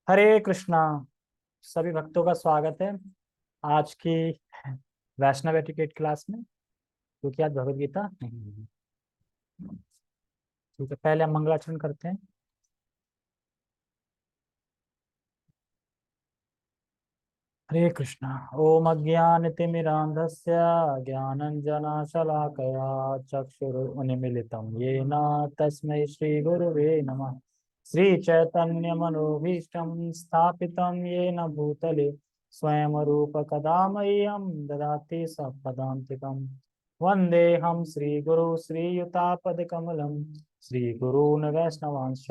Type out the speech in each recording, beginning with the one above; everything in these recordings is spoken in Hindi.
हरे कृष्णा। सभी भक्तों का स्वागत है आज की वैष्णव एटिकेट क्लास में, क्योंकि आज भगवद गीता नहीं है। ठीक है, पहले हम मंगलाचरण करते हैं। हरे कृष्णा। ओम अज्ञानतिमिरान्धस्य ज्ञानञ्जनशलाकया चक्षुरुन्मीलितं येन तस्मै श्रीगुरुवे नमः। श्रीचैतन्यमनोभीष्टं स्थापितं येन भूतले स्वयं रूपकदा मह्यं ददाति सपदान्तिकम्। वन्देऽहं श्रीगुरु श्रीयुतापदकमलं श्रीगुरून् वैष्णवांश्च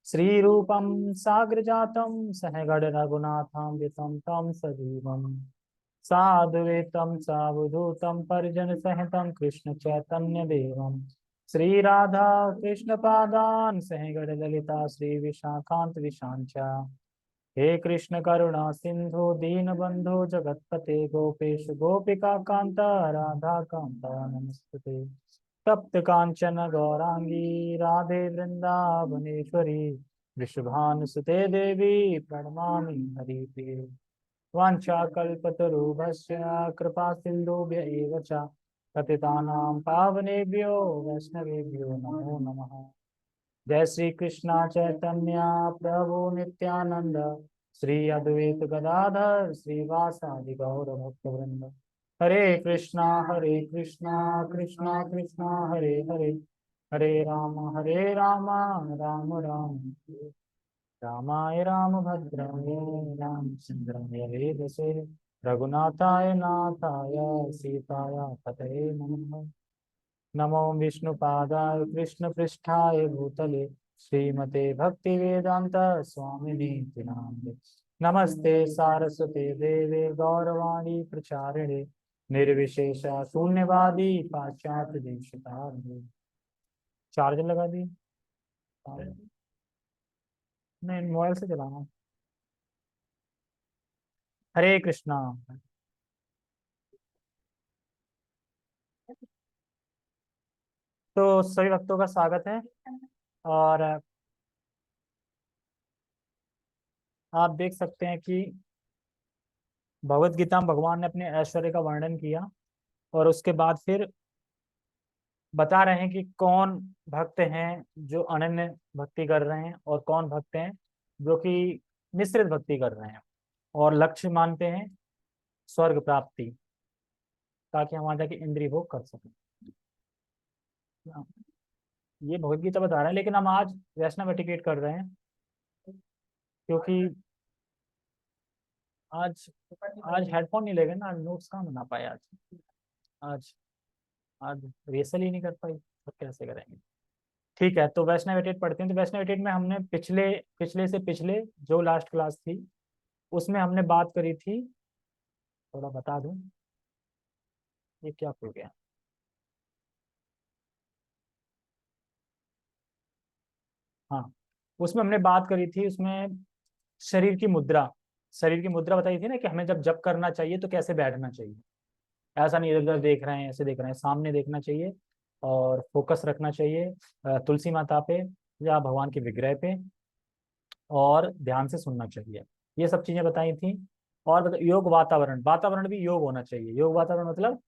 श्रीरूपं साग्रजातं सहगण रघुनाथान्वितं तं सजीवं साद्वैतं सावधूतं परिजनसहितं कृष्ण चैतन्य देवं श्रीराधा कृष्णपादान् सहगण ललिता श्रीविशाखान्त विशांच। हे कृष्ण करुणा सिंधु दीनबंधु जगतपते गोपेश गोपिका कांता राधा कांता नमस्ते। तप्त कांचन गौरांगी राधे वृंदावनेश्वरी वृषभानुसुते देवी प्रणमामि हरिप्रिये। वाञ्छाकल्पतरुभ्यश्च कृपा सिन्धुभ्य एव च पतितानां पावनेभ्यो वैष्णवेभ्यो नमो नमः। जय श्री कृष्णा चैतन्य प्रभु नित्यानंद श्री अद्वैत गदाधर श्रीवासादि गौर भक्त वृंद। हरे कृष्णा कृष्णा कृष्णा हरे हरे, हरे राम राम राम रामाय रामभद्राय रामचंद्राय वेदसे रघुनाथाय नाथाय सीताय पतये नमः। नमो विष्णुपादाय कृष्णपृष्ठाय भूतले श्रीमते भक्तिवेदांत स्वामिनीति नामिने। नमस्ते सारस्वते देवे गौरवाणी प्रचारिणे निर्विशेष शून्यवादी पाश्चात्य देशतारिणे। चार्जर लगा दी? नहीं, मोबाइल से चलाना। हरे कृष्णा। तो सभी भक्तों का स्वागत है। और आप देख सकते हैं कि भगवत गीता में भगवान ने अपने ऐश्वर्य का वर्णन किया और उसके बाद फिर बता रहे हैं कि कौन भक्त हैं जो अनन्य भक्ति कर रहे हैं और कौन भक्त हैं जो कि मिश्रित भक्ति कर रहे हैं और लक्ष्य मानते हैं स्वर्ग प्राप्ति, ताकि हम वहां जाके इंद्रिय भोग कर सकें। ये भगवत गीता बता रहे हैं, लेकिन हम आज वैष्णव एटिकेट कर रहे हैं क्योंकि आज आज हेडफोन नहीं लेगा ना, आज नोट्स कहाँ बना पाए। आज आज रिहर्सल ही नहीं कर पाई तो कैसे करेंगे। ठीक है, तो वैष्णव एटेट पढ़ते हैं। तो वैष्णव एटेट में हमने पिछले पिछले से पिछले जो लास्ट क्लास थी उसमें हमने बात करी थी। थोड़ा बता दूं ये क्या हो गया। हाँ, उसमें हमने बात करी थी, उसमें शरीर की मुद्रा, शरीर की मुद्रा बताई थी ना कि हमें जब जप करना चाहिए तो कैसे बैठना चाहिए। ऐसा नहीं इधर उधर देख रहे हैं, ऐसे देख रहे हैं, सामने देखना चाहिए और फोकस रखना चाहिए तुलसी माता पे या भगवान के विग्रह पे, और ध्यान से सुनना चाहिए। ये सब चीजें बताई थी। और योग वातावरण, वातावरण भी योग होना चाहिए। योग वातावरण मतलब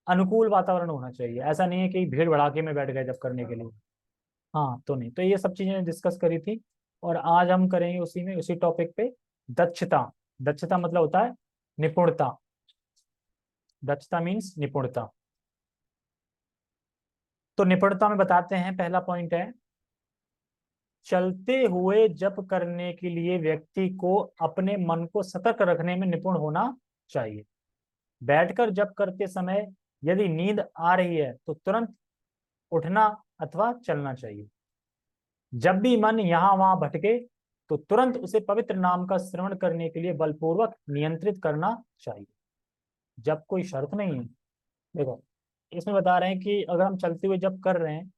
अनुकूल वातावरण होना चाहिए। ऐसा नहीं है कि भीड़ भड़ाके में बैठ गए जब करने के लिए। हाँ तो नहीं, तो ये सब चीजें डिस्कस करी थी। और आज हम करेंगे उसी में, उसी टॉपिक पे दक्षता। दक्षता मतलब होता है निपुणता। दक्षता मीन्स निपुणता। तो निपुणता में बताते हैं, पहला पॉइंट है चलते हुए जप करने के लिए व्यक्ति को अपने मन को सतर्क रखने में निपुण होना चाहिए। बैठकर जप करते समय यदि नींद आ रही है तो तुरंत उठना अथवा चलना चाहिए। जब भी मन यहाँ वहां भटके तो तुरंत उसे पवित्र नाम का श्रवण करने के लिए बलपूर्वक नियंत्रित करना चाहिए। जब कोई शर्त नहीं है। देखो, इसमें बता रहे हैं कि अगर हम चलते हुए जप कर रहे हैं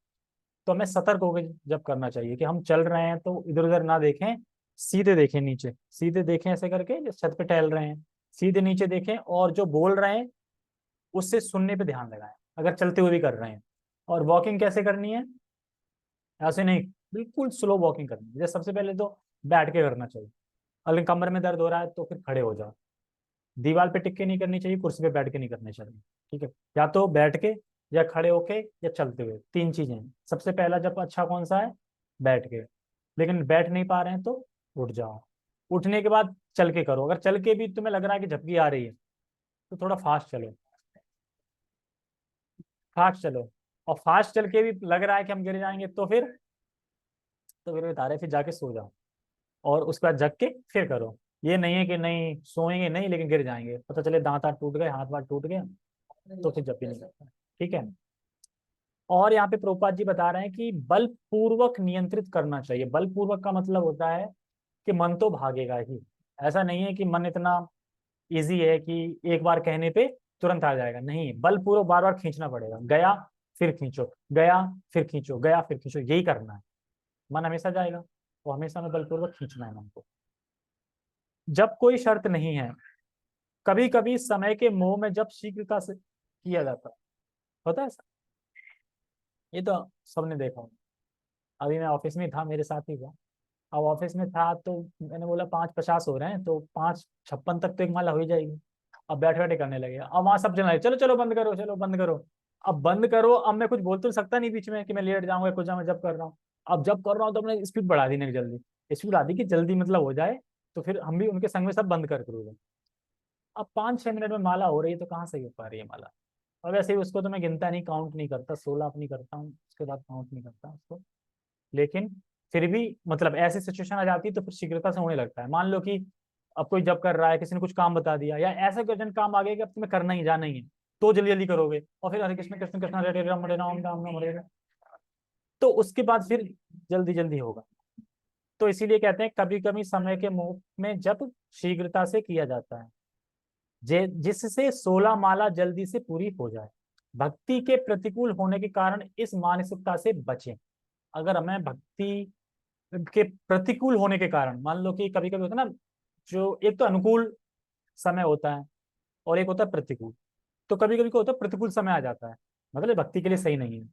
तो हमें सतर्क होकर जब करना चाहिए कि हम चल रहे हैं तो इधर उधर ना देखें, सीधे देखें नीचे, सीधे देखें ऐसे करके जो छत पे टहल रहे हैं, सीधे नीचे देखें और जो बोल रहे हैं उससे सुनने पे ध्यान लगाएं अगर चलते हुए भी कर रहे हैं। और वॉकिंग कैसे करनी है, ऐसे नहीं, बिल्कुल स्लो वॉकिंग करनी है। जैसे सबसे पहले तो बैठ के करना चाहिए। अगर कमर में दर्द हो रहा है तो फिर खड़े हो जाओ। दीवार पे टिक के नहीं करनी चाहिए, कुर्सी पे बैठ के नहीं करनी चाहिए। ठीक है, या तो बैठ के, या खड़े होके, या चलते हुए, तीन चीजें हैं। सबसे पहला जब अच्छा कौन सा है? बैठ के। लेकिन बैठ नहीं पा रहे हैं तो उठ जाओ। उठने के बाद चल के करो। अगर चल के भी तुम्हें लग रहा है कि झपकी आ रही है तो थोड़ा फास्ट चलो, फास्ट चलो। और फास्ट चल के भी लग रहा है कि हम गिर जाएंगे तो फिर बता रहे फिर जाके सो जाओ, और उसके बाद जग के फिर करो। ये नहीं है कि नहीं सोएंगे नहीं लेकिन गिर जाएंगे, पता चले दांत हाथ टूट गए, हाथ वाथ टूट गए, तो फिर जब भी नहीं करता। ठीक है। और यहाँ पे प्रभुपाद जी बता रहे हैं कि बलपूर्वक नियंत्रित करना चाहिए। बलपूर्वक का मतलब होता है कि मन तो भागेगा ही। ऐसा नहीं है कि मन इतना इजी है कि एक बार कहने पे तुरंत आ जाएगा, नहीं, बलपूर्वक बार बार खींचना पड़ेगा। गया फिर खींचो, गया फिर खींचो, गया फिर खींचो, यही करना है। मन हमेशा जाएगा, तो हमेशा हमें बलपूर्वक खींचना है मन को। जब कोई शर्त नहीं है, कभी कभी समय के मोह में जब शीघ्रता से किया जाता है, होता है ऐसा। ये तो सबने देखा होगा। अभी मैं ऑफिस में था, मेरे साथ ही था। अब ऑफिस में था तो मैंने बोला 5:50 हो रहे हैं, तो 5:56 तक तो एक माला हो ही जाएगी। अब बैठ बैठे करने लगे। अब वहां सब चला, चलो चलो बंद करो, चलो बंद करो। अब बंद करो, अब मैं कुछ बोल तो सकता नहीं बीच में कि मैं लेट जाऊंगा कुछ जाऊंगा, जब कर रहा हूँ। अब जब कर रहा हूँ तो अपने स्पीड बढ़ा दी, नहीं जल्दी स्पीड बढ़ा दी कि जल्दी मतलब हो जाए। तो फिर हम भी उनके संग में सब बंद कर करोगे। अब 5-6 मिनट में माला हो रही है तो कहाँ से हो पा रही है माला। और वैसे ही उसको तो मैं गिनता नहीं, काउंट नहीं करता, 16 अपनी करता हूँ, उसके बाद काउंट नहीं करता उसको। लेकिन फिर भी मतलब ऐसी सिचुएशन आ जाती है तो फिर शीघ्रता से होने लगता है। मान लो कि अब कोई जब कर रहा है, किसी ने कुछ काम बता दिया, या ऐसा कोई urgent काम आ गया कि अब तुम्हें करना ही जाना ही है, तो जल्दी जल्दी करोगे। और फिर हरे कृष्ण कृष्ण कृष्ण हरे राम हरे राम राम राम हरे हरे, तो उसके बाद फिर जल्दी जल्दी होगा। तो इसीलिए कहते हैं कभी कभी समय के मोह में जब शीघ्रता से किया जाता है, जिससे 16 माला जल्दी से पूरी हो जाए। भक्ति के प्रतिकूल होने के कारण इस मानसिकता से बचें। अगर हमें भक्ति के प्रतिकूल होने के कारण, मान लो कि कभी कभी होता है ना, जो एक तो अनुकूल समय होता है और एक होता है प्रतिकूल। तो कभी कभी क्या होता है, प्रतिकूल समय आ जाता है, मतलब भक्ति के लिए सही नहीं है।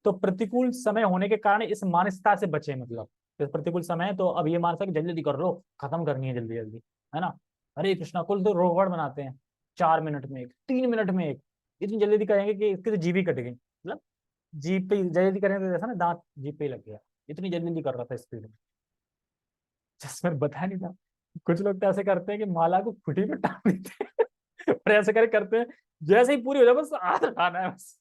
तो प्रतिकूल समय होने के कारण इस मानसिकता से बचे, मतलब जैसे प्रतिकूल समय है तो अब ये मानसिकता कि जल्दी जल्दी कर लो, खत्म करनी है जल्दी जल्दी, है ना। हरे कृष्णा कुल तो रोबोट बनाते हैं, 4 मिनट में एक, 3 मिनट में एक, इतनी जल्दी जल्दी करेंगे कि इसकी तो जीभ ही कट गई, मतलब जीभ पे जल्दी जल्दी करेंगे तो जैसा ना दांत जीभ पे ही लग गया, इतनी जल्दी जल्दी कर रहा था स्पीड में, जिसमें बता नहीं था। कुछ लोग तो ऐसे करते हैं कि माला को खुटी पे टांग देते हैं और ऐसे करते हैं जैसे ही पूरी हो जाए बस हाथ उठाना है बस।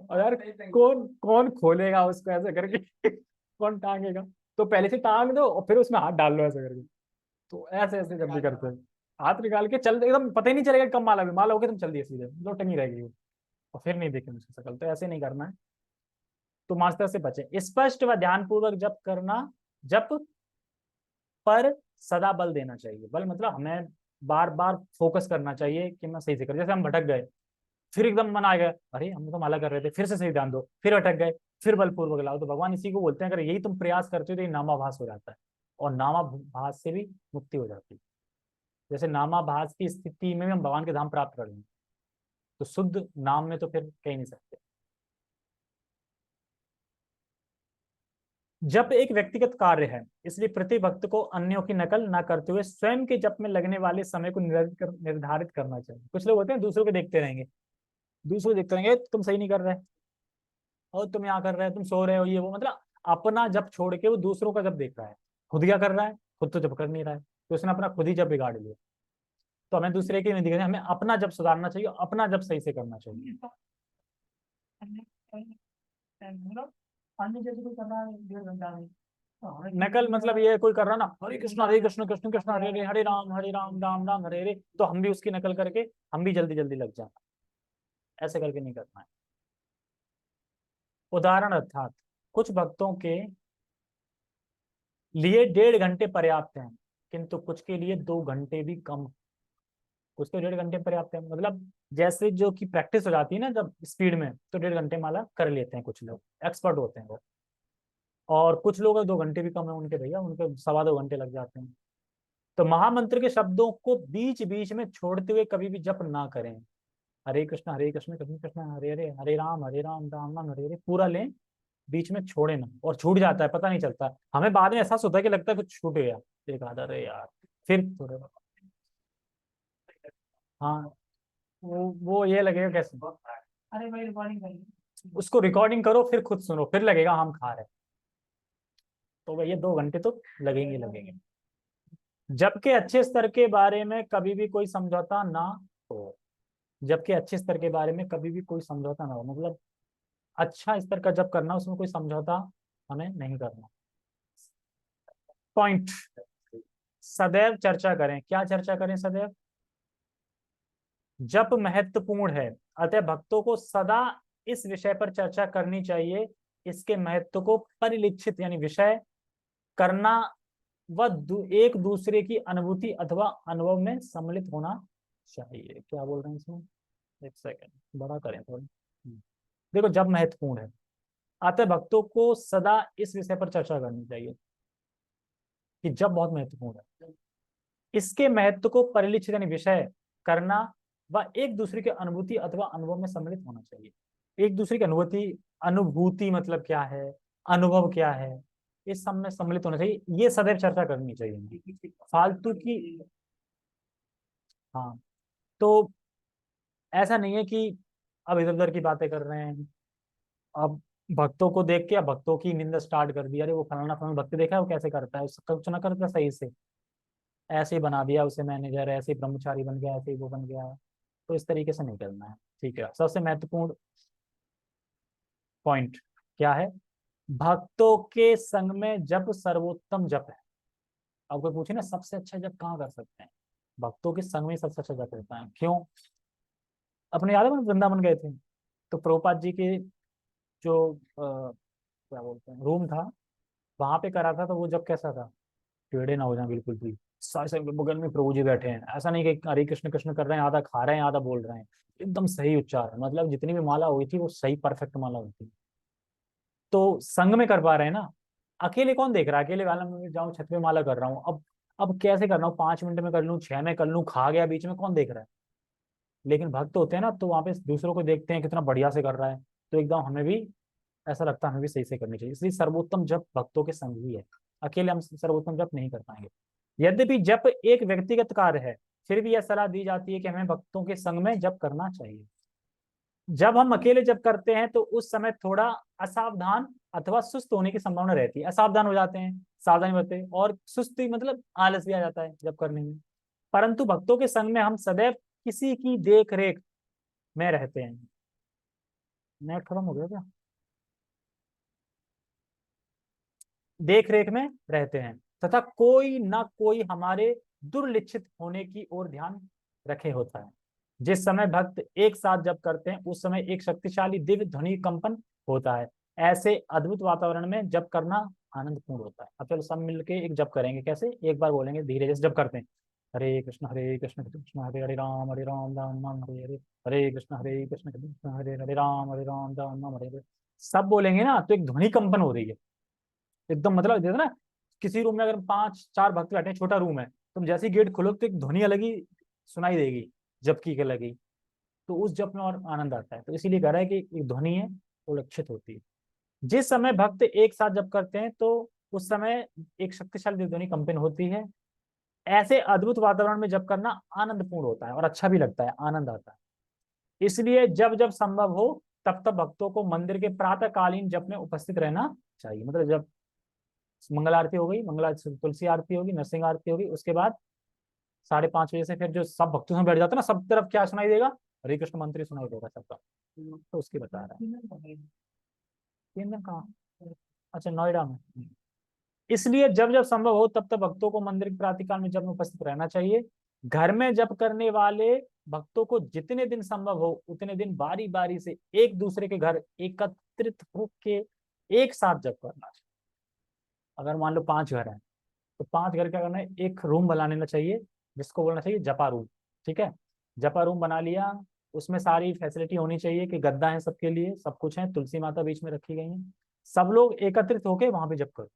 और यार कौन कौन खोलेगा उसको ऐसे करके कौन टांगेगा। तो पहले से टांग दो और फिर उसमें हाथ डाल लो ऐसे करके। तो ऐसे ऐसे जल्दी करते हैं, हाथ निकाल के चल एकदम पता ही नहीं चलेगा कब माला भी, माला होगी तुम चल दिए सीधे, तो टंगी रहेगी वो, और फिर नहीं देखेंगे उसकी शकल। तो ऐसे नहीं करना है। तो मास्टर से बचे, स्पष्ट व ध्यानपूर्वक जप करना। जप पर सदा बल देना चाहिए। बल मतलब हमें बार बार फोकस करना चाहिए कि मैं सही से कर, जैसे हम भटक गए, फिर एकदम मन आ गया, अरे हम तो माला कर रहे थे, फिर से सही ध्यान दो, फिर अटक गए, फिर बलपूर्वक लाओ। तो भगवान इसी को बोलते हैं, अगर यही तुम प्रयास करते हो तो ये नामाभास हो जाता है, और नामाभास से भी मुक्ति हो जाती है। जैसे नामाभास की स्थिति में भी हम भगवान के धाम प्राप्त कर लेंगे, तो शुद्ध नाम में तो फिर कह ही नहीं सकते। जप एक व्यक्तिगत कार्य है, इसलिए प्रति भक्त को अन्यों की नकल न करते हुए स्वयं के जप में लगने वाले समय को निर्धारित करना चाहिए। कुछ लोग होते हैं दूसरों को देखते रहेंगे, दूसरों को देखते रहेंगे, तुम सही नहीं कर रहे, और तुम यहाँ कर रहे हो, तुम सो रहे हो, ये वो, मतलब अपना जब छोड़ के वो दूसरों का जब देख रहा है। खुद क्या कर रहा है, खुद तो जब कर नहीं रहा है, तो उसने अपना खुद ही जब बिगाड़ लिया। तो हमें दूसरे की नहीं दिखना, हमें अपना जब सुधारना चाहिए, अपना जब सही से करना चाहिए। नकल मतलब ये है, कोई कर रहा ना हरे कृष्ण कृष्ण कृष्ण हरे हरे राम राम राम हरे हरे, तो हम भी उसकी नकल करके हम भी जल्दी जल्दी लग जाए, ऐसे करके नहीं करना है। उदाहरण अर्थात कुछ भक्तों के लिए 1.5 घंटे पर्याप्त हैं, किंतु कुछ के लिए 2 घंटे भी कम। कुछ के 1.5 घंटे पर्याप्त है, मतलब जैसे जो की प्रैक्टिस हो जाती है ना जब स्पीड में, तो 1.5 घंटे माला कर लेते हैं, कुछ लोग एक्सपर्ट होते हैं वो। और कुछ लोग 2 घंटे भी कम है उनके, भैया उनके 2.25 घंटे लग जाते हैं। तो महामंत्र के शब्दों को बीच बीच में छोड़ते हुए कभी भी जप ना करें। हरे कृष्ण कृष्ण कृष्ण हरे हरे, हरे राम राम राम हरे हरे पूरा लें, बीच में छोड़े ना, और छूट जाता है पता नहीं चलता, हमें बाद में एहसास होता है कि लगता है कुछ छूट गया, एक आधा, अरे यार, फिर थोड़े, हाँ, वो ये लगेगा कैसे, अरे भाई रिकॉर्डिंग करिए, उसको रिकॉर्डिंग करो फिर खुद सुनो, फिर लगेगा हम खा रहे हैं। तो भैया 2 घंटे तो लगेंगे लगेंगे। जबकि अच्छे स्तर के बारे में कभी भी कोई समझौता ना हो, जबकि अच्छे स्तर के बारे में कभी भी कोई समझौता ना हो, मतलब अच्छा स्तर का जब करना उसमें कोई समझौता हमें नहीं करना। पॉइंट, सदैव चर्चा करें, क्या चर्चा करें सदैव, जप महत्वपूर्ण है, अतः भक्तों को सदा इस विषय पर चर्चा करनी चाहिए, इसके महत्व को परिलक्षित यानी विषय करना व एक दूसरे की अनुभूति अथवा अनुभव में सम्मिलित होना चाहिए। क्या बोल रहे हैं इसमें, एक सेकंड बड़ा करें थोड़ा। देखो जब महत्वपूर्ण है, अतः भक्तों को सदा इस विषय पर चर्चा करनी चाहिए कि जब बहुत महत्वपूर्ण है, इसके महत्व को परिलक्षित यानी विषय करना व एक दूसरे की अनुभूति अथवा अनुभव में सम्मिलित होना चाहिए। एक दूसरे की अनुभूति, अनुभूति मतलब क्या है, अनुभव क्या है, इस सब में सम्मिलित होना चाहिए, ये सदैव चर्चा करनी चाहिए फालतू की। हाँ, तो ऐसा नहीं है कि अब इधर उधर की बातें कर रहे हैं, अब भक्तों को देख के अब भक्तों की निंदा स्टार्ट कर दिया, अरे वो फलाना फलाना भक्ति देखा है वो कैसे करता है, उसका कुछ ना करता सही से, ऐसे ही बना दिया उसे मैनेजर, ऐसे ही ब्रह्मचारी बन गया, ऐसे ही वो बन गया। तो इस तरीके से नहीं करना है। ठीक है, सबसे महत्वपूर्ण पॉइंट क्या है, भक्तों के संग में जप सर्वोत्तम जप है। अब कोई पूछे ना सबसे अच्छा जप कहाँ कर सकते हैं, भक्तों के संग में सबसे अच्छा जप होता है। क्यों, अपने याद है ना वृंदावन गए थे, तो प्रभुपाद जी के जो क्या बोलते हैं रूम था, वहां पे करा था, तो वो जब कैसा था, टेढ़े ना हो जाए बिल्कुल भी, सारे सारे बगल में प्रभु जी बैठे हैं, ऐसा नहीं कि हरे कृष्ण कृष्ण कर रहे हैं, आधा खा रहे हैं आधा बोल रहे हैं, एकदम सही उच्चार है, मतलब जितनी भी माला हुई थी वो सही परफेक्ट माला हुई थी। तो संग में कर पा रहे हैं ना, अकेले कौन देख रहा है, अकेले वाला में जाऊँ छत पे माला कर रहा हूँ, अब कैसे कर रहा हूँ, 5 मिनट में कर लूँ, 6 में कर लूँ, खा गया बीच में, कौन देख रहा है। लेकिन भक्त होते हैं ना, तो वहां पे दूसरों को देखते हैं कितना बढ़िया से कर रहा है, तो एकदम हमें भी ऐसा लगता है हमें भी सही से करनी चाहिए। इसलिए सर्वोत्तम जप भक्तों के संग ही है, अकेले हम सर्वोत्तम जप नहीं कर पाएंगे। यद्यपि जप एक व्यक्तिगत कार्य है, फिर भी यह सलाह दी जाती है कि हमें भक्तों के संग में जप करना चाहिए। जब हम अकेले जप करते हैं तो उस समय थोड़ा असावधान अथवा सुस्त होने की संभावना रहती है, असावधान हो जाते हैं, सावधानी बरते, और सुस्ती मतलब आलस भी आ जाता है जब करने में। परंतु भक्तों के संग में हम सदैव किसी की देख रेख में रहते हैं। नेट खत्म हो गया क्या, देख रेख में रहते हैं, तथा कोई ना कोई हमारे दुर्लिखित होने की ओर ध्यान रखे होता है। जिस समय भक्त एक साथ जप करते हैं उस समय एक शक्तिशाली दिव्य ध्वनि कंपन होता है। ऐसे अद्भुत वातावरण में जप करना आनंदपूर्ण होता है। अब चलो सब मिलके एक जप करेंगे, कैसे, एक बार बोलेंगे धीरे, जैसे जप करते हैं, हरे कृष्ण कृष्ण हरे हरे राम राम राम हरे हरे, हरे कृष्ण कृष्ण हरे राम राम राम हरे हरे। सब बोलेंगे ना तो एक ध्वनि कंपन हो रही है एकदम, मतलब जैसे ना किसी रूम में अगर 5 4 भक्त बैठे हैं, छोटा रूम है, तुम जैसे ही गेट खोलो तो एक ध्वनि अलग ही सुनाई देगी, जबकि की अलग ही, तो उस जप में और आनंद आता है। तो इसीलिए कह रहा है कि एक ध्वनि है वो लक्षित होती है। जिस समय भक्त एक साथ जप करते हैं तो उस समय एक शक्तिशाली ध्वनि कंपन होती है। ऐसे अद्भुत वातावरण में जप करना आनंदपूर्ण होता है और अच्छा भी लगता है, आनंद आता है। इसलिए जब जब संभव हो तब तब भक्तों को मंदिर के प्रातःकालीन जप में उपस्थित रहना चाहिए। मतलब जब मंगल आरती हो गई, मंगल आरती, तुलसी आरती होगी, नरसिंह आरती होगी, उसके बाद 5:30 बजे से फिर जो सब भक्तों में बैठ जाते हैं ना, सब तरफ क्या सुनाई देगा, हरे कृष्ण मंत्र ही सुनाई देगा सबका। तो उसकी बता रहा है, 3 दिन कहाँ, अच्छा नोएडा में। इसलिए जब जब संभव हो तब तक भक्तों को मंदिर के प्रातःकाल में जब में उपस्थित रहना चाहिए। घर में जप करने वाले भक्तों को जितने दिन संभव हो उतने दिन बारी बारी से एक दूसरे के घर एकत्रित होकर एक साथ जप करना चाहिए। अगर मान लो 5 घर हैं, तो 5 घर क्या करना है, एक रूम बना लेना चाहिए, जिसको बोलना चाहिए जपा रूम। ठीक है, जपा रूम बना लिया, उसमें सारी फैसिलिटी होनी चाहिए कि गद्दा है सबके लिए, सब कुछ है, तुलसी माता बीच में रखी गई है, सब लोग एकत्रित होके वहां पे जप करो,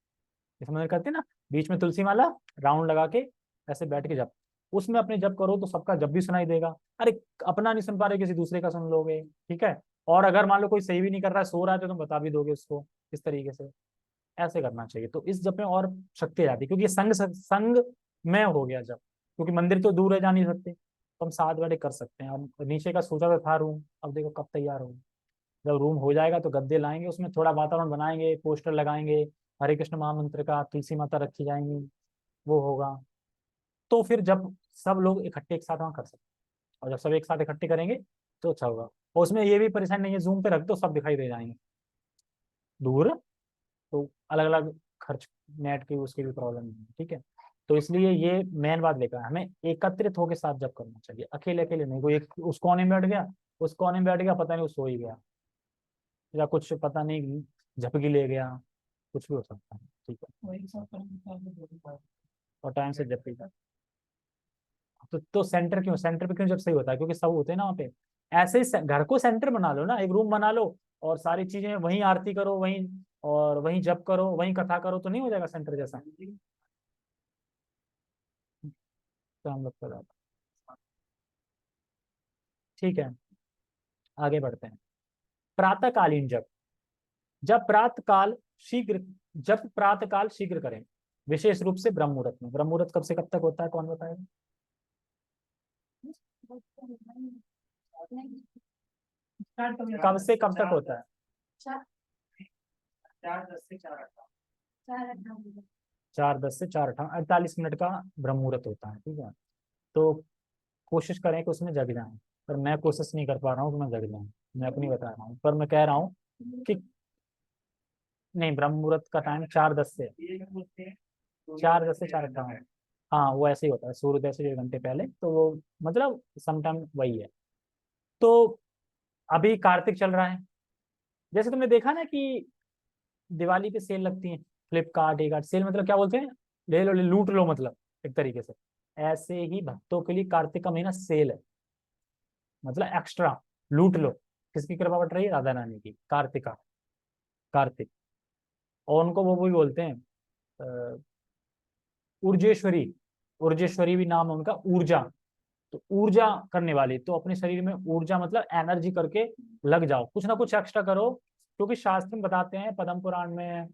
जैसे मैंने करते हैं ना, बीच में तुलसी माला, राउंड लगा के ऐसे बैठ के जप, उसमें अपने जप करो तो सबका जप भी सुनाई देगा। अरे अपना नहीं सुन पा रहे किसी दूसरे का सुन लोगे, ठीक है, और अगर मान लो कोई सही भी नहीं कर रहा है, सो रहा है, तो तुम बता भी दोगे उसको इस तरीके से। ऐसे करना चाहिए, तो इस जब में और शक्ति आ जाती है, क्योंकि ये संग संग में हो गया जब, क्योंकि मंदिर तो दूर है, जा नहीं सकते, तो हम साथ बैठे कर सकते हैं। अब नीचे का सोचा तो था रूम, अब देखो कब तैयार होगा। जब रूम हो जाएगा तो गद्दे लाएंगे, उसमें थोड़ा वातावरण बनाएंगे, पोस्टर लगाएंगे, हरे कृष्ण महामंत्र का, तुलसी माता रखी जाएंगी, वो होगा। तो फिर जब सब लोग इकट्ठे एक साथ वहाँ कर सकते हैं, और जब सब एक साथ इकट्ठे करेंगे तो अच्छा होगा। और उसमें ये भी परेशानी नहीं है, जूम पे रख दो सब दिखाई दे जाएंगे दूर, तो अलग अलग खर्च, नेट की उसकी भी प्रॉब्लम नहीं है, ठीक है। तो इसलिए ये मेन बात लेकर हमें एकत्रित होकर साथ जब करना चाहिए, अकेले अकेले नहीं। कोई एक उस कोने में बैठ गया, उस कोने में बैठ गया, पता नहीं वो सो ही गया, या कुछ पता नहीं झपकी ले गया, कुछ भी हो सकता है, ठीक है। और टाइम से झपकी तो सेंटर क्यों, सेंटर पे क्यों जब सही होता है, क्योंकि सब होते हैं ना वहाँ पे। ऐसे ही घर को सेंटर बना लो ना, एक रूम बना लो, और सारी चीजें वहीं आरती करो, वहीं और वहीं जप करो, वहीं कथा करो, तो नहीं हो जाएगा सेंटर जैसा। तो हम लोग करा, ठीक है, आगे बढ़ते हैं। प्रातःकालीन जप, जब प्रातः काल शीघ्र, जब प्रातः काल शीघ्र करें, विशेष रूप से ब्रह्म मुहूर्त में। ब्रह्म मुहूर्त कब से कब तक होता है, कौन बताएगा? कब से कब तक होता है? 4:10 से 4:18, 48 मिनट का ब्रह्म मुहूर्त होता है, ठीक है। तो कोशिश करें कि उसमें जग जाएं, पर मैं कोशिश नहीं कर पा रहा हूँ कि मैं जग जाऊं, मैं अपनी बता रहा हूँ, पर मैं कह रहा हूँ कि नहीं, ब्रह्म मुहूर्त का टाइम 4:10 से 4:18। हाँ, वो ऐसे ही होता है, सूर्योदय से 1 घंटे पहले, तो वो मतलब समटाइम वही है। तो अभी कार्तिक चल रहा है, जैसे तुमने देखा ना कि दिवाली पे सेल लगती है, फ्लिपकार्ट एक सेल, मतलब क्या बोलते हैं, ले लो लूट लो, मतलब एक तरीके से। ऐसे ही भक्तों के लिए कार्तिक का महीना सेल है, मतलब एक्स्ट्रा लूट लो। किसकी कृपा बढ़ रही है? राधा रानी की, कार्तिका, कार्तिक। और उनको वो भी बोलते हैं ऊर्जेश्वरी, ऊर्जेश्वरी भी नाम है उनका, ऊर्जा। तो ऊर्जा करने वाली, तो अपने शरीर में ऊर्जा मतलब एनर्जी करके लग जाओ, कुछ ना कुछ एक्स्ट्रा करो, क्योंकि शास्त्र में बताते हैं, पद्म पुराण में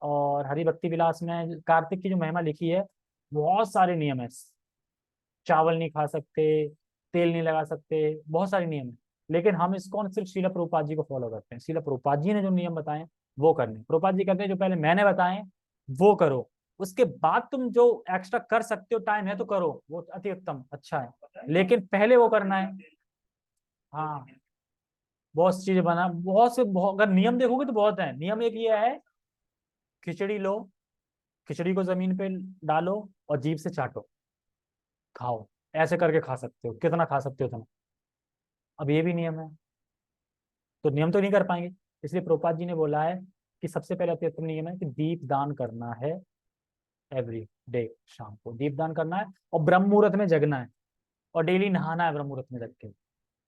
और हरि भक्ति विलास में कार्तिक की जो महिमा लिखी है, बहुत सारे नियम है। चावल नहीं खा सकते, तेल नहीं लगा सकते, बहुत सारे नियम है। लेकिन हम इसको सिर्फ शीला प्रभुपाद जी को फॉलो करते हैं, शीला प्रभुपाद जी ने जो नियम बताए वो करने। प्रभुपाद जी कहते हैं जो पहले मैंने बताए वो करो, उसके बाद तुम जो एक्स्ट्रा कर सकते हो, टाइम है तो करो, वो अति उत्तम, अच्छा है, लेकिन पहले वो करना है। हाँ, बहुत सी चीजें बना, बहुत से अगर नियम देखोगे तो बहुत है नियम। एक ये है, खिचड़ी लो, खिचड़ी को जमीन पे डालो और जीभ से चाटो, खाओ, ऐसे करके खा सकते हो, कितना खा सकते हो तुम। अब ये भी नियम है, तो नियम तो नहीं कर पाएंगे, इसलिए प्रभुपाद जी ने बोला है कि सबसे पहले अति उत्तम नियम है कि दीप दान करना है, एवरी डे शाम को दीप दान करना है, और ब्रह्म मुहूर्त में जगना है, और डेली नहाना है ब्रह्म मुहूर्त में जग के,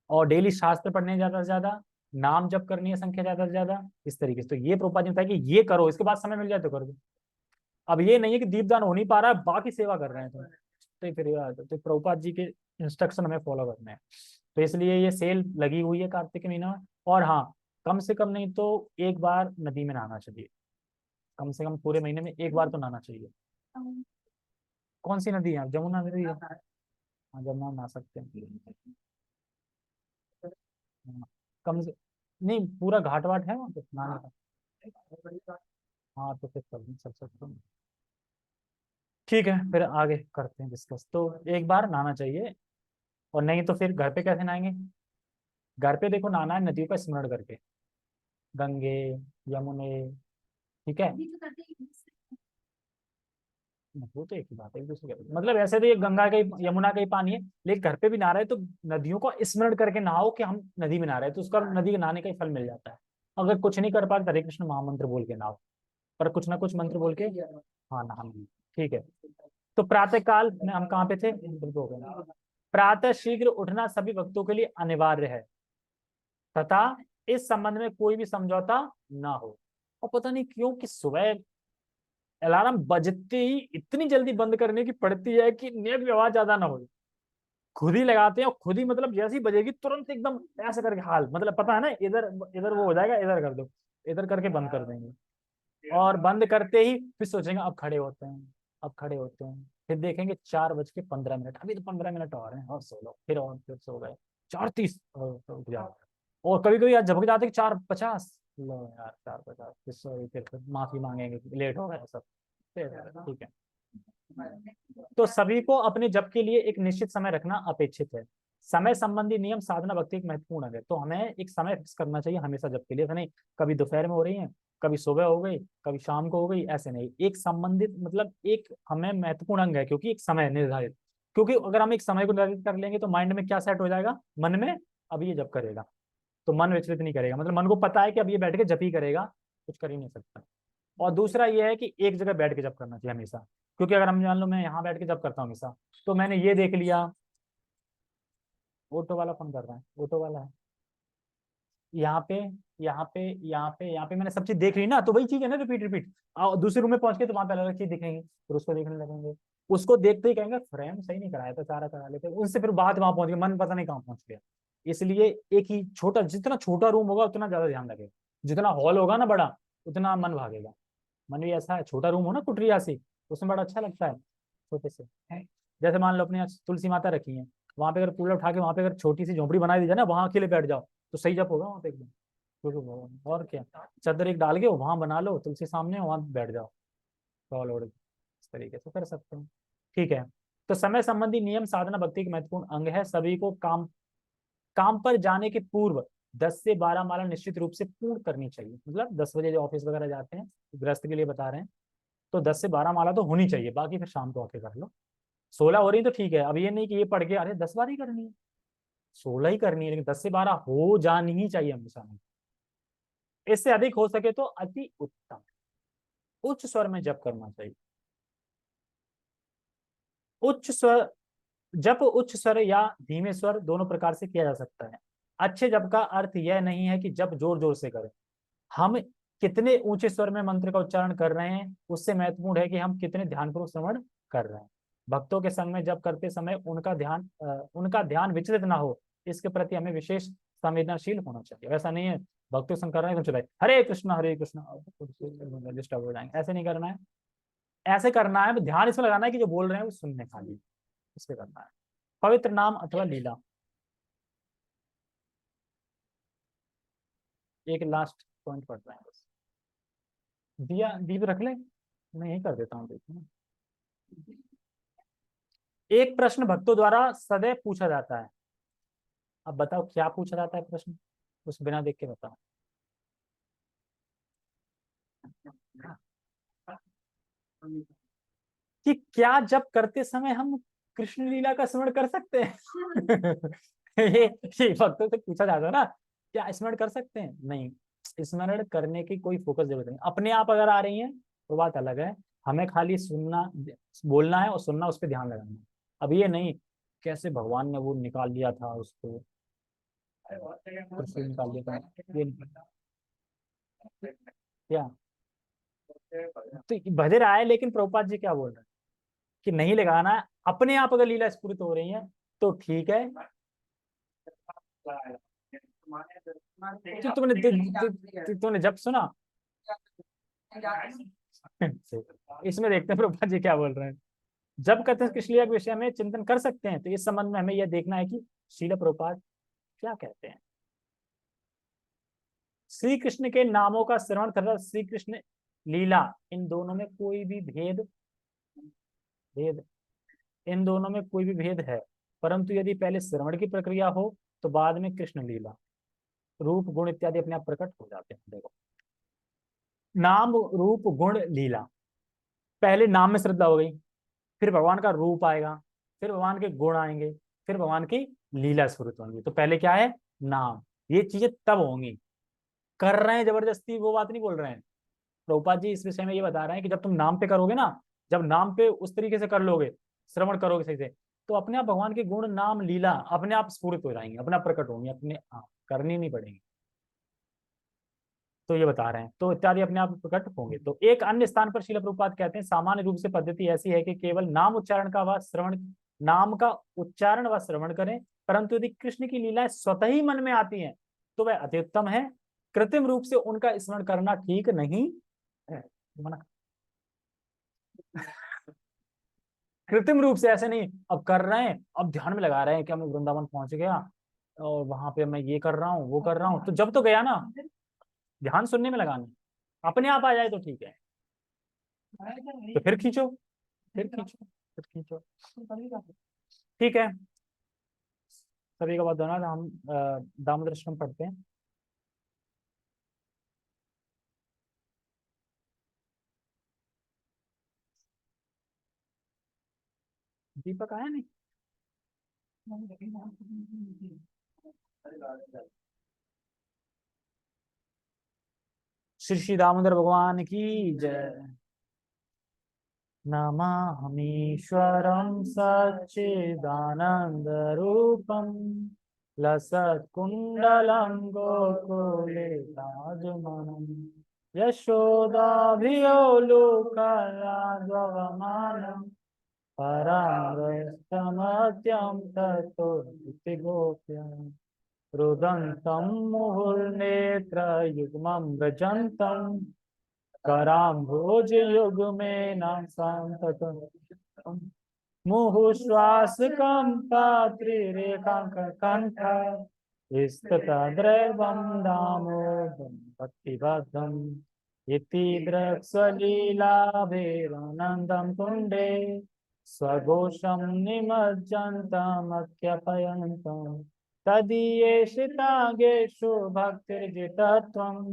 और डेली शास्त्र पढ़ने ज्यादा से ज्यादा, नाम जप करनी है संख्या ज्यादा से ज्यादा, इस तरीके से। तो ये प्रभुपाद जी ने बताया कि ये करो, इसके बाद समय मिल जाए तो कर दो। अब ये नहीं है कि दीपदान हो नहीं पा रहा है, बाकी सेवा कर रहे हैं तो फिर तो प्रभुपाद जी के इंस्ट्रक्शन हमें फॉलो करने हैं। तो इसलिए ये सेल लगी हुई है कार्तिक के महीना में। और हाँ, कम से कम नहीं तो एक बार नदी में नहाना चाहिए, कम से कम पूरे महीने में एक बार तो नहाना चाहिए। कौन सी नदी है? जमुना नदी है, हाँ जमुना में नहा सकते हैं। हाँ, कम से नहीं, पूरा घाट वाट है वहाँ पे नहाने का। हाँ तो फिर चल सकते हैं, ठीक है, फिर आगे करते हैं डिस्कस। तो एक बार नहाना चाहिए, और नहीं तो फिर घर पे कैसे नहाएंगे? घर पे देखो, नहाना है नदियों का स्मरण करके, गंगे, यमुने, ठीक है। वो तो एक ही बात है, एक दूसरे का मतलब, ऐसे तो ये गंगा का ही यमुना का ही पानी है, लेकिन घर पे भी नहा रहे हैं तो नदियों का स्मरण करके नहाओ कि हम नदी में नहा रहे हैं, तो उसका नदी के नहाने का ही फल मिल जाता है। अगर कुछ नहीं कर पा तो हरे कृष्ण महामंत्र बोल के नहाओ, पर कुछ ना कुछ मंत्र बोल के, हाँ नहा, ठीक है। तो प्रातः काल में हम कहाँ पे थे? प्रातः शीघ्र उठना सभी भक्तों के लिए अनिवार्य है, तथा इस संबंध में कोई भी समझौता ना हो। और पता नहीं क्यों कि सुबह अलार्म बजते ही इतनी जल्दी बंद करने की पड़ती है कि नेट की आवाज ज्यादा ना हो, खुद ही लगाते हैं और खुद ही मतलब जैसे ही बजेगी तुरंत एकदम ऐसा करके हाल मतलब पता है ना, इधर इधर वो हो जाएगा, इधर कर दो, इधर करके बंद कर देंगे। और बंद करते ही फिर सोचेंगे अब खड़े होते हैं, अब खड़े होते हैं, फिर देखेंगे 4:15, अभी तो 15 मिनट और हैं, और सो लो, फिर सो गए 4:30 और तो उठ जाओ। और कभी कभी यार झपक जाते 4:50, लो यार 4:50, फिर सॉरी, फिर माफी मांगेंगे लेट हो गया सब, फिर ठीक है। तो सभी को अपने जप के लिए एक निश्चित समय रखना अपेक्षित है। समय संबंधी नियम साधना भक्ति एक महत्वपूर्ण अंग है, तो हमें एक समय फिक्स करना चाहिए हमेशा जप के लिए, ऐसा नहीं कभी दोपहर में हो रही है, कभी सुबह हो गई, कभी शाम को हो गई, ऐसे नहीं, एक संबंधित मतलब एक हमें महत्वपूर्ण अंग है, क्योंकि एक समय निर्धारित, क्योंकि अगर हम एक समय को निर्धारित कर लेंगे तो माइंड में क्या सेट हो जाएगा, मन में अब ये जप करेगा, तो मन विचलित नहीं करेगा, मतलब मन को पता है कि अब ये बैठ के जप ही करेगा, कुछ कर ही नहीं सकता। और दूसरा ये है कि एक जगह बैठ के जप करना चाहिए हमेशा, क्योंकि अगर हम मान लो मैं यहाँ बैठ के जप करता हूँ हमेशा, तो मैंने ये देख लिया, ऑटो वाला फोन कर रहा है, ऑटो वाला है, यहाँ पे यहाँ पे मैंने सब चीज देख ली ना, तो वही चीज है ना, रिपीट रिपीट। और दूसरे रूम में पहुंच के तो वहां पे अलग चीज दिखेंगी, फिर उसको देखने लगेंगे, उसको देखते ही कहेंगे फ्रेम सही नहीं कराया था, सारा करा लेते, उनसे फिर बात वहां पहुंच गई, मन पता नहीं कहाँ पहुंच गया। इसलिए एक ही छोटा, जितना छोटा रूम होगा उतना ज्यादा ध्यान लगेगा, जितना हॉल होगा ना बड़ा, उतना मन भागेगा। मन भी ऐसा है, छोटा रूम हो ना कुटरिया सी, उसमें बड़ा अच्छा लगता है छोटे से है। जैसे मान लो अपने यहाँ तुलसी माता रखी है, वहां पे अगर कूलर उठा के वहां पे अगर छोटी सी झोपड़ी बना दी जाए ना, वहां अकेले बैठ जाओ तो सही जप होगा वहां पे एकदम, और क्या, चादर एक डाल के वहां बना लो तुलसी सामने, वहां बैठ जाओ, टॉल ओढ़ के, इस तरीके से कर सकते हैं। ठीक है। तो समय संबंधी नियम साधना भक्ति के महत्वपूर्ण अंग है, सभी को काम काम पर जाने के पूर्व 10 से 12 माला निश्चित रूप से पूर्ण करनी चाहिए, मतलब 10 बजे जो ऑफिस वगैरह जाते हैं, गृहस्थ के लिए बता रहे हैं, तो 10 से 12 माला तो होनी चाहिए, बाकी फिर शाम को आके कर लो। 16 हो रही तो ठीक है, अब ये नहीं कि ये पढ़ के अरे 10 बार ही करनी है, 16 ही करनी है, लेकिन 10 से 12 हो जानी ही चाहिए हमेशा में। इससे अधिक हो सके तो अति उत्तम। उच्च स्वर में जप करना चाहिए। उच्च स्वर जप उच्च स्वर या धीमे स्वर दोनों प्रकार से किया जा सकता है। अच्छे जप का अर्थ यह नहीं है कि जप जोर जोर से करें, हम कितने ऊंचे स्वर में मंत्र का उच्चारण कर रहे हैं उससे महत्वपूर्ण है कि हम कितने ध्यानपूर्वक श्रवण कर रहे हैं। भक्तों के संग में जप करते समय उनका ध्यान विचलित ना हो, इसके प्रति हमें विशेष संवेदनशील होना चाहिए। वैसा नहीं है भक्तों संग कर रहे हैं तो चले हरे कृष्णा डिस्टर्ब हो जाएंगे, ऐसे नहीं करना है। ऐसे करना है, ध्यान इसमें लगाना है कि जो बोल रहे हैं वो सुनने खाली, इस पे करना है। पवित्र नाम अथवा लीला, एक लास्ट पॉइंट पढ़ रहे हैं बस। दिया दीप रख ले, मैं यही कर देता हूँ, देखिए। एक प्रश्न भक्तों द्वारा सदैव पूछा जाता है, अब बताओ क्या पूछा जाता है प्रश्न, उस बिना देख के बताओ। कि क्या जब करते समय हम कृष्ण लीला का स्मरण कर सकते हैं? ये भक्तों से पूछा जाता है ना, क्या स्मरण कर सकते हैं? नहीं, स्मरण करने की कोई फोकस जरूरत नहीं, अपने आप अगर आ रही है तो बात अलग है, हमें खाली सुनना, बोलना है और सुनना, उस पर ध्यान लगाना है। अब ये नहीं कैसे भगवान ने वो निकाल लिया था उसको, कृष्ण निकाल लिया था, ये क्या, तो भजर आए, लेकिन प्रभुपाद जी क्या बोल रहे हैं कि नहीं लगाना है, अपने आप अगर लीला स्फुरित हो रही है तो ठीक है। तुमने जब सुना, इसमें देखते हैं प्रभुपाद जी क्या बोल रहे हैं। जब कहते हैं कृष्ण लीला के विषय में चिंतन कर सकते हैं, तो इस संबंध में हमें यह देखना है कि श्रील प्रभुपाद क्या कहते हैं। श्री कृष्ण के नामों का श्रवण तथा श्री कृष्ण लीला, इन दोनों में कोई भी भेद इन दोनों में कोई भी भेद है, परंतु यदि पहले श्रवण की प्रक्रिया हो तो बाद में कृष्ण लीला रूप गुण इत्यादि अपने आप प्रकट हो जाते हैं। देखो, नाम रूप गुण लीला, पहले नाम में श्रद्धा हो गई, फिर भगवान का रूप आएगा, फिर भगवान के गुण आएंगे, फिर भगवान की लीला स्फुरित होंगी। तो पहले क्या है, नाम, ये चीजें तब होंगी। कर रहे हैं जबरदस्ती वो बात नहीं बोल रहे हैं, प्रभुपाद जी इस विषय में ये बता रहे हैं कि जब तुम नाम पे करोगे ना, जब नाम पे उस तरीके से कर लोगे, श्रवण करोगे सही से, तो अपने आप भगवान के गुण नाम लीला अपने आप स्फुरित हो जाएंगे, अपने आप प्रकट होंगे, अपने आप करनी नहीं पड़ेगी। तो ये बता रहे हैं, तो इत्यादि अपने आप प्रकट होंगे। तो एक अन्य स्थान पर श्रील प्रभुपाद कहते हैं, सामान्य रूप से पद्धति ऐसी है कि केवल नाम उच्चारण का व श्रवण नाम का उच्चारण व श्रवण करें, परंतु यदि कृष्ण की लीलाएं स्वतः ही मन में आती हैं तो वह अति उत्तम है। कृत्रिम रूप से उनका स्मरण करना ठीक नहीं है। मना, कृत्रिम रूप से ऐसे नहीं, अब कर रहे हैं, अब ध्यान में लगा रहे हैं कि मैं वृंदावन पहुंच गया और वहां पे मैं ये कर रहा हूँ वो कर रहा हूँ, तो जब तो गया ना, ध्यान सुनने में लगाना, अपने आप आ जाए तो ठीक है, तो फिर खींचो, फिर खींचो, फिर खींचो। ठीक है, सभी का बहुत धन्यवाद। हम दामोदर अष्टकम पढ़ते हैं। दीपक आया नहीं? श्री श्री दामोदर भगवान की जय। नमामीश्वरं सच्चिदानन्दरूपं लसत्कुण्डलं गोकुले राजमनं यशोदाभियो लोकलाघवमानं परामृष्टमद्यं ततो गोप्य रुदन्तं मुहुर्नेत्रयुग्मं व्रजन्तं कराम्भोजयुग्मेन सान्ततं मुहुश्वासकम्पात्रिरेखाङ्ककण्ठ स्थितद्रैवं दामोदरं भक्तिबद्धम् इति द्रक्ष्वलीलाभिरानन्दं कुण्डे स्वघोषं निमज्जन्तमख्यपयन्तम् तदीयेषितागेषु भक्तिर्जितत्वम्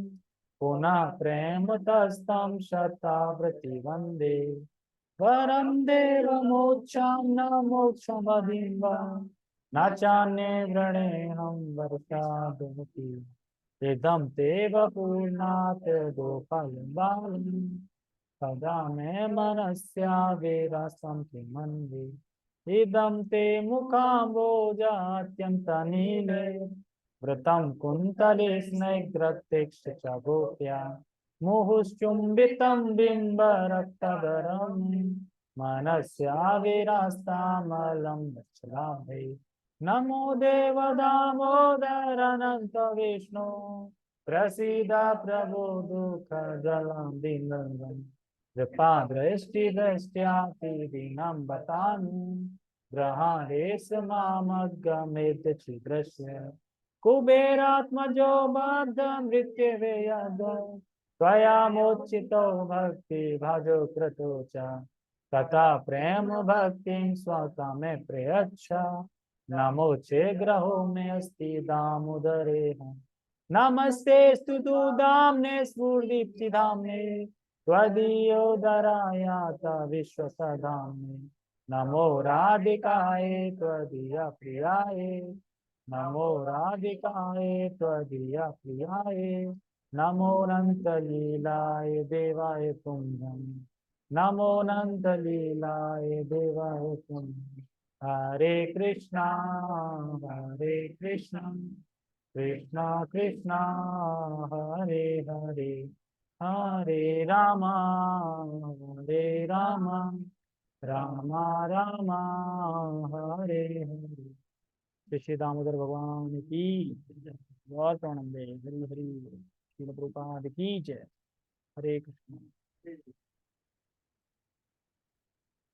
पुनः प्रेम तस्तं शतावृत्ति वन्दे वरं देवमोक्षं न मोक्षमधिं वा न चान्ये वृणेऽहं वर्षादुमुखी इदं ते वपूर्णात् गोपालबालम् सदा मे मनस्याविरसं किमन्ये इदं ते मुखाम्बोजात्यन्तनीले वृतं कुन्तले स्नैग्रत्यक्ष च गोप्या मुहुश्चुम्बितं बिम्बरक्तधरं मनस्याविरस्तामलं वत्सलाभे नमो देव दामोदर विष्णु प्रसीद प्रभो दुःखजलं दीनं कृपा दृष्टि दृष्ट्यातिदीनं बतामि ग्रहाणेश मामगमेत छिद्रस्य कुबेरात्मजो बद्ध मृत्युवे यद् त्वया मोचितो भक्ति भजो कृतो च तथा प्रेम भक्तिं स्वकामे प्रयच्छ नमो चे ग्रहो मे अस्ति दामोदरे नमस्ते स्तुतो दाम्ने स्फूर्दीप्तिधाम्ने त्वदीयोदरायात विश्वसधाम्ने नमो राधिकाय त्वदीय प्रियाय नमो राधिकाय त्वदीय प्रियाय नमो अनन्तलीलाय देवाय तुभ्यं नमो अनन्तलीलाय देवाय तुभ्यं हरे कृष्णा कृष्णा कृष्णा हरे हरे हरे राम राम राम हरे हरे। श्री श्री दामोदर भगवान की जय। और प्रणम हरि हरि। श्रील प्रभुपाद की जय। हरे कृष्ण।